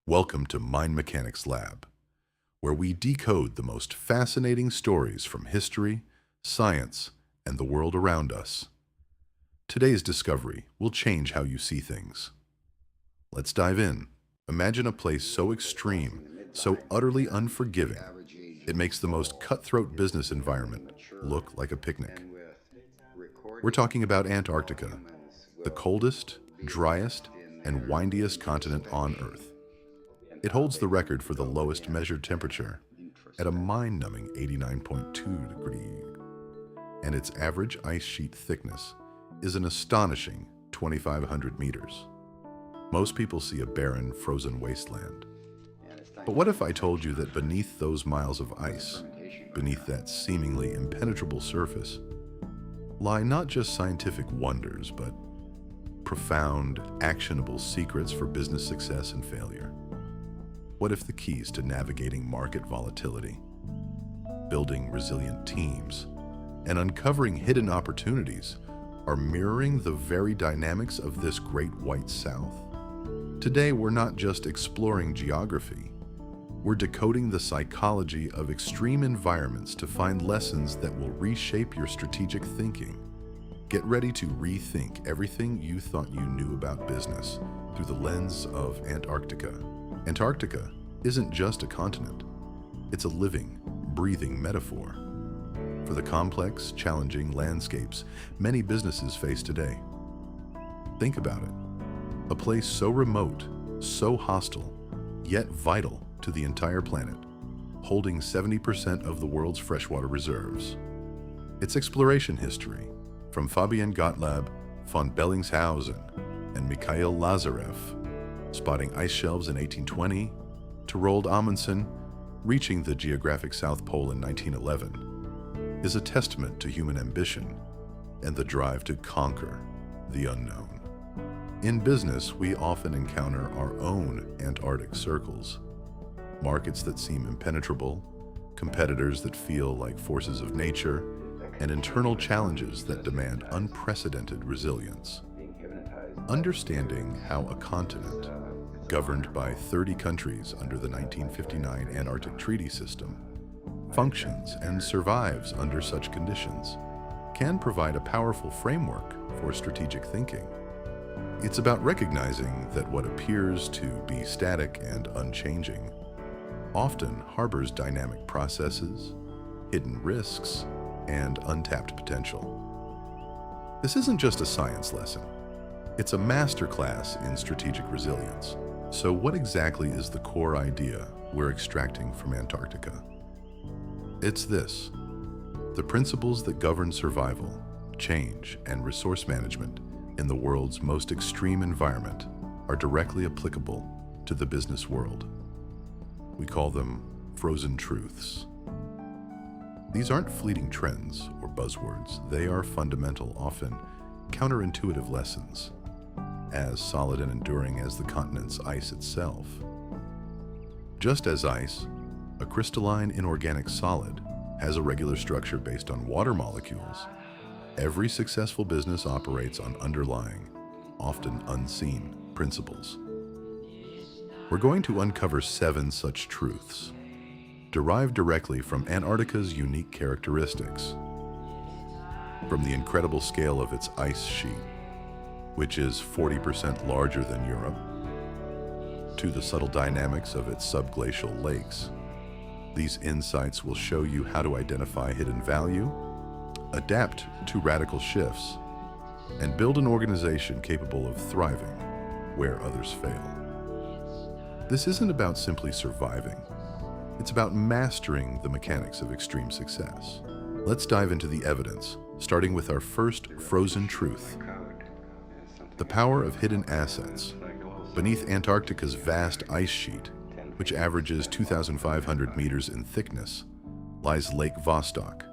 Welcome to Mind Mechanics Lab, where we decode the most fascinating stories from history, science, and the world around us. Today's discovery will change how you see things. Let's dive in. Imagine a place so extreme, so utterly unforgiving, it makes the most cutthroat business environment look like a picnic. We're talking about Antarctica, the coldest, driest, and windiest continent on Earth. It holds the record for the lowest measured temperature at a mind-numbing 89.2 degrees, and its average ice sheet thickness is an astonishing 2,500 meters. Most people see a barren, frozen wasteland. But what if I told you that beneath those miles of ice, beneath that seemingly impenetrable surface, lie not just scientific wonders, but profound, actionable secrets for business success and failure? What if the keys to navigating market volatility, building resilient teams, and uncovering hidden opportunities are mirroring the very dynamics of this great white South? Today, we're not just exploring geography. We're decoding the psychology of extreme environments to find lessons that will reshape your strategic thinking. Get ready to rethink everything you thought you knew about business through the lens of Antarctica. Antarctica isn't just a continent. It's a living, breathing metaphor for the complex, challenging landscapes many businesses face today. Think about it. A place so remote, so hostile, yet vital to the entire planet, holding 70% of the world's freshwater reserves. Its exploration history, from Fabian Gottlieb von Bellingshausen and Mikhail Lazarev, spotting ice shelves in 1820, to Roald Amundsen reaching the geographic South Pole in 1911, is a testament to human ambition and the drive to conquer the unknown. In business, we often encounter our own Antarctic circles, markets that seem impenetrable, competitors that feel like forces of nature, and internal challenges that demand unprecedented resilience. Understanding how a continent, governed by 30 countries under the 1959 Antarctic Treaty System, functions and survives under such conditions, can provide a powerful framework for strategic thinking. It's about recognizing that what appears to be static and unchanging often harbors dynamic processes, hidden risks, and untapped potential. This isn't just a science lesson. It's a masterclass in strategic resilience. So what exactly is the core idea we're extracting from Antarctica? It's this: the principles that govern survival, change, and resource management in the world's most extreme environment are directly applicable to the business world. We call them frozen truths. These aren't fleeting trends or buzzwords. They are fundamental, often counterintuitive lessons, as solid and enduring as the continent's ice itself. Just as ice, a crystalline inorganic solid, has a regular structure based on water molecules, every successful business operates on underlying, often unseen, principles. We're going to uncover 7 such truths, derived directly from Antarctica's unique characteristics. From the incredible scale of its ice sheet, which is 40% larger than Europe, to the subtle dynamics of its subglacial lakes. These insights will show you how to identify hidden value, adapt to radical shifts, and build an organization capable of thriving where others fail. This isn't about simply surviving. It's about mastering the mechanics of extreme success. Let's dive into the evidence, starting with our first frozen truth: the power of hidden assets. Beneath Antarctica's vast ice sheet, which averages 2,500 meters in thickness, lies Lake Vostok,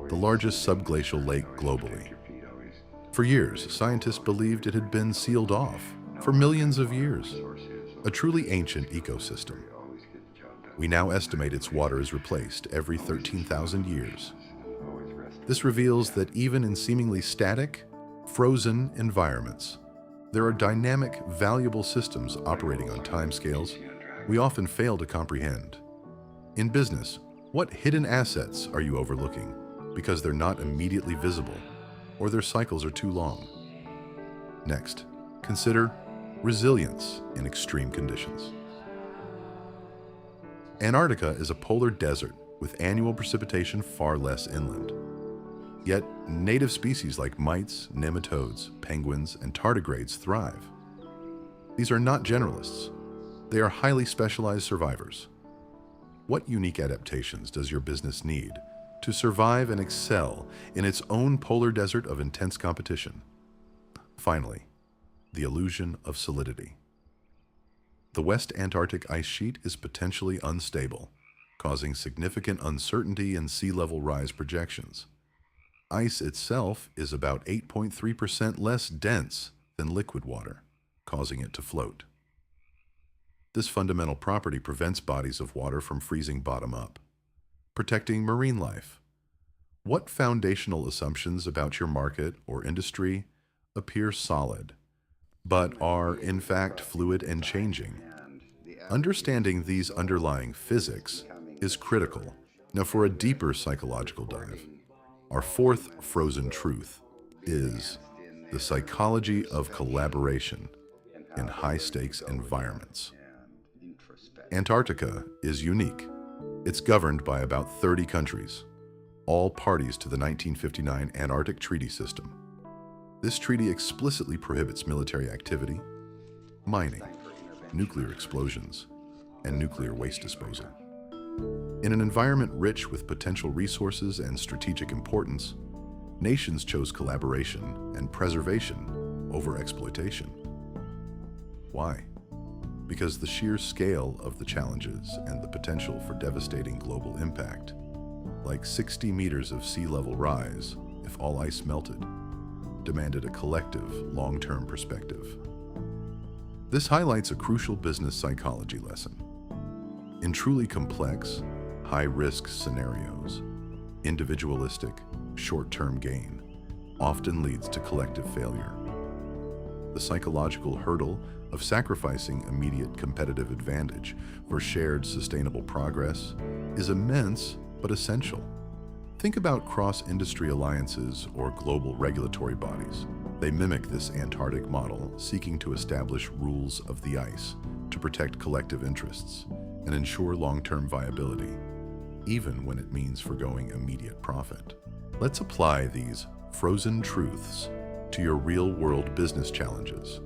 the largest subglacial lake globally. For years, scientists believed it had been sealed off for millions of years, a truly ancient ecosystem. We now estimate its water is replaced every 13,000 years. This reveals that even in seemingly static, frozen environments, there are dynamic, valuable systems operating on timescales we often fail to comprehend. In business, what hidden assets are you overlooking because they're not immediately visible or their cycles are too long? Next, consider resilience in extreme conditions. Antarctica is a polar desert with annual precipitation far less inland. Yet, native species like mites, nematodes, penguins, and tardigrades thrive. These are not generalists. They are highly specialized survivors. What unique adaptations does your business need to survive and excel in its own polar desert of intense competition? Finally, the illusion of solidity. The West Antarctic ice sheet is potentially unstable, causing significant uncertainty in sea level rise projections. Ice itself is about 8.3% less dense than liquid water, causing it to float. This fundamental property prevents bodies of water from freezing bottom up, protecting marine life. What foundational assumptions about your market or industry appear solid, but are in fact fluid and changing? Understanding these underlying physics is critical. Now, for a deeper psychological dive, our fourth frozen truth is the psychology of collaboration in high-stakes environments. Antarctica is unique. It's governed by about 30 countries, all parties to the 1959 Antarctic Treaty System. This treaty explicitly prohibits military activity, mining, nuclear explosions, and nuclear waste disposal. In an environment rich with potential resources and strategic importance, nations chose collaboration and preservation over exploitation. Why? Because the sheer scale of the challenges and the potential for devastating global impact, like 60 meters of sea level rise if all ice melted, demanded a collective, long-term perspective. This highlights a crucial business psychology lesson. In truly complex, high-risk scenarios, individualistic, short-term gain often leads to collective failure. The psychological hurdle of sacrificing immediate competitive advantage for shared sustainable progress is immense but essential. Think about cross-industry alliances or global regulatory bodies. They mimic this Antarctic model, seeking to establish rules of the ice to protect collective interests and ensure long-term viability, even when it means forgoing immediate profit. Let's apply these frozen truths to your real-world business challenges.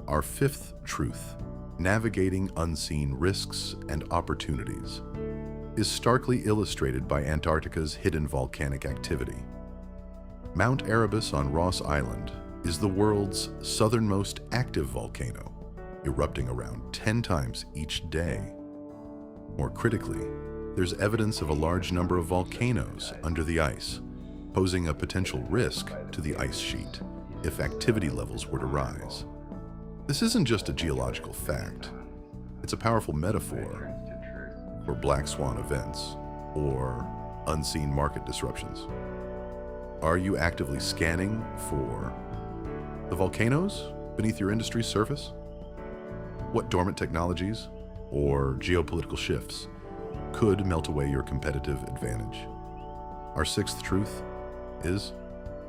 Our fifth truth, navigating unseen risks and opportunities, is starkly illustrated by Antarctica's hidden volcanic activity. Mount Erebus on Ross Island is the world's southernmost active volcano, erupting around 10 times each day. More critically, there's evidence of a large number of volcanoes under the ice, posing a potential risk to the ice sheet if activity levels were to rise. This isn't just a geological fact. It's a powerful metaphor for black swan events or unseen market disruptions. Are you actively scanning for the volcanoes beneath your industry's surface? What dormant technologies or geopolitical shifts could melt away your competitive advantage? Our sixth truth is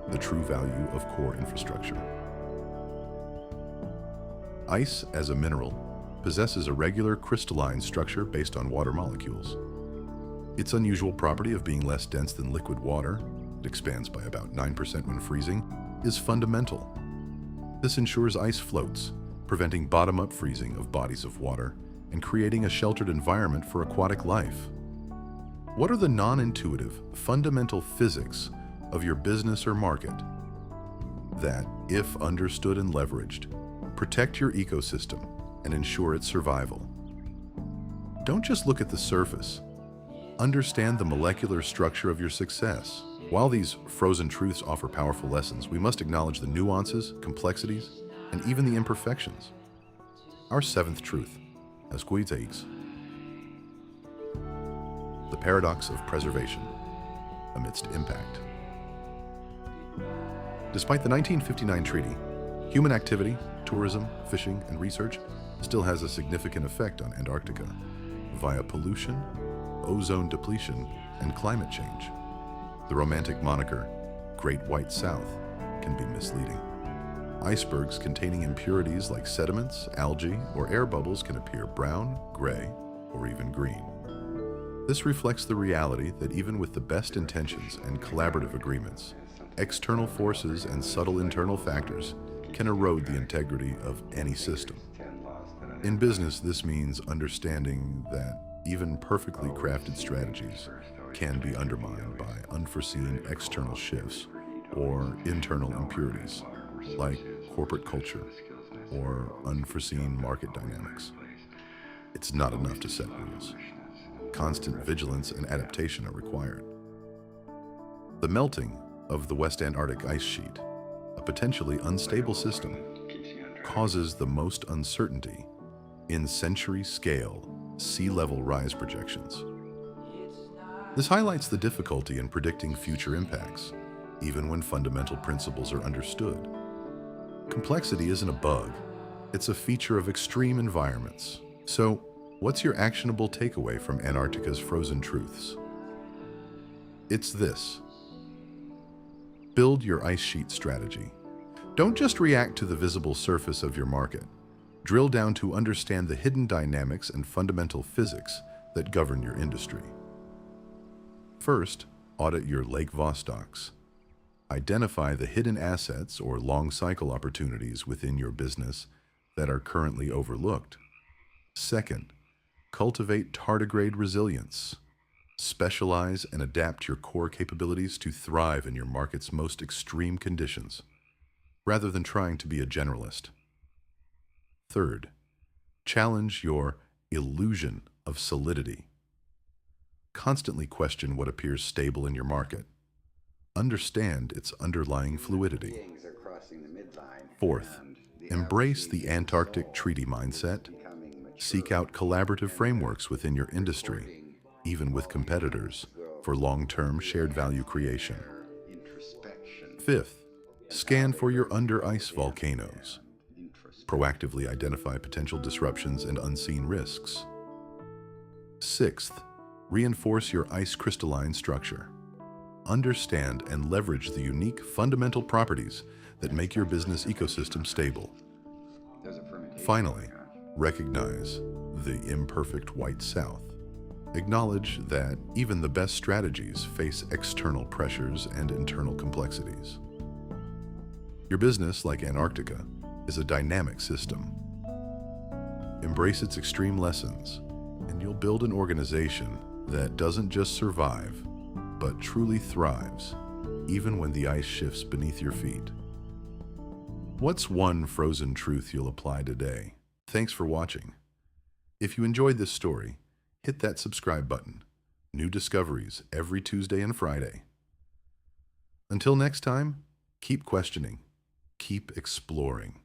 the true value of core infrastructure. Ice, as a mineral, possesses a regular crystalline structure based on water molecules. Its unusual property of being less dense than liquid water, it expands by about 9% when freezing, is fundamental. This ensures ice floats, preventing bottom-up freezing of bodies of water and creating a sheltered environment for aquatic life. What are the non-intuitive, fundamental physics of your business or market that, if understood and leveraged, protect your ecosystem and ensure its survival? Don't just look at the surface. Understand the molecular structure of your success. While these frozen truths offer powerful lessons, we must acknowledge the nuances, complexities, and even the imperfections. Our seventh truth, Esquideix, the paradox of preservation amidst impact. Despite the 1959 treaty, human activity, tourism, fishing, and research still has a significant effect on Antarctica via pollution, ozone depletion, and climate change. The romantic moniker, Great White South, can be misleading. Icebergs containing impurities like sediments, algae, or air bubbles can appear brown, gray, or even green. This reflects the reality that even with the best intentions and collaborative agreements, external forces and subtle internal factors can erode the integrity of any system. In business, this means understanding that even perfectly crafted strategies can be undermined by unforeseen external shifts or internal impurities, like corporate culture or unforeseen market dynamics. It's not enough to set rules. Constant vigilance and adaptation are required. The melting of the West Antarctic ice sheet, a potentially unstable system, causes the most uncertainty in century-scale sea level rise projections. This highlights the difficulty in predicting future impacts, even when fundamental principles are understood. Complexity isn't a bug, it's a feature of extreme environments. So, what's your actionable takeaway from Antarctica's frozen truths? It's this. Build your ice sheet strategy. Don't just react to the visible surface of your market. Drill down to understand the hidden dynamics and fundamental physics that govern your industry. First, audit your Lake Vostocks. Identify the hidden assets or long-cycle opportunities within your business that are currently overlooked. Second, cultivate tardigrade resilience. Specialize and adapt your core capabilities to thrive in your market's most extreme conditions, rather than trying to be a generalist. Third, challenge your illusion of solidity. Constantly question what appears stable in your market. Understand its underlying fluidity. Fourth, embrace the Antarctic treaty mindset. Seek out collaborative frameworks within your industry, even with competitors, for long-term shared value creation. Fifth, scan for your under-ice volcanoes. Proactively identify potential disruptions and unseen risks. Sixth, reinforce your ice crystalline structure. Understand and leverage the unique fundamental properties that make your business ecosystem stable. Finally, recognize the imperfect White South. Acknowledge that even the best strategies face external pressures and internal complexities. Your business, like Antarctica, is a dynamic system. Embrace its extreme lessons, and you'll build an organization that doesn't just survive, but truly thrives, even when the ice shifts beneath your feet. What's one frozen truth you'll apply today? Thanks for watching. If you enjoyed this story, hit that subscribe button. New discoveries every Tuesday and Friday. Until next time, keep questioning, keep exploring.